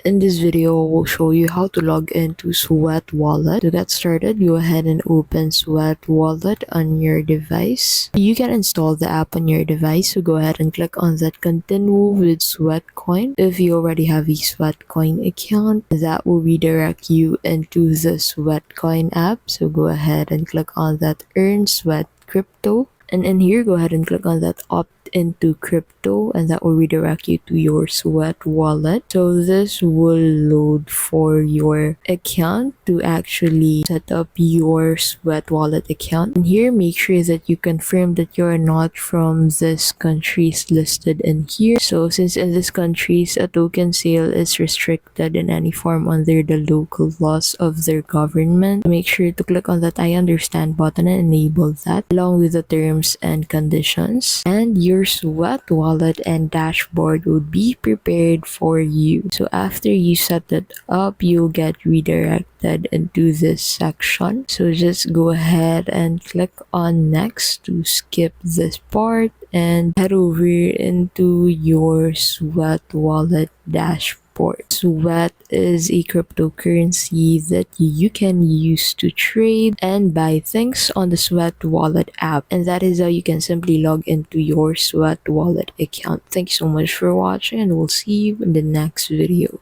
In this video, we'll show you how to log into Sweat Wallet. To get started, go ahead and open Sweat Wallet on your device. You can install the app on your device, so go ahead and click on that continue with Sweatcoin. If you already have a Sweatcoin account, that will redirect you into the Sweatcoin app. So go ahead and click on that Earn Sweat Crypto. And in here, go ahead and click on that opt into crypto, and that will redirect you to your Sweat wallet. So this will load for your account to actually set up your Sweat wallet account. And here, make sure that you confirm that you're not from this countries listed in here. So since in this countries, a token sale is restricted in any form under the local laws of their government, make sure to click on that I understand button and enable that along with the terms and conditions, and your Sweat wallet and dashboard would be prepared for you. So after you set it up, you'll get redirected into this section. So just go ahead and click on next to skip this part and head over into your Sweat wallet dashboard. Sweat is a cryptocurrency that you can use to trade and buy things on the Sweat wallet app, and that is how you can simply log into your Sweat wallet account. Thank you so much for watching, and we'll see you in the next video.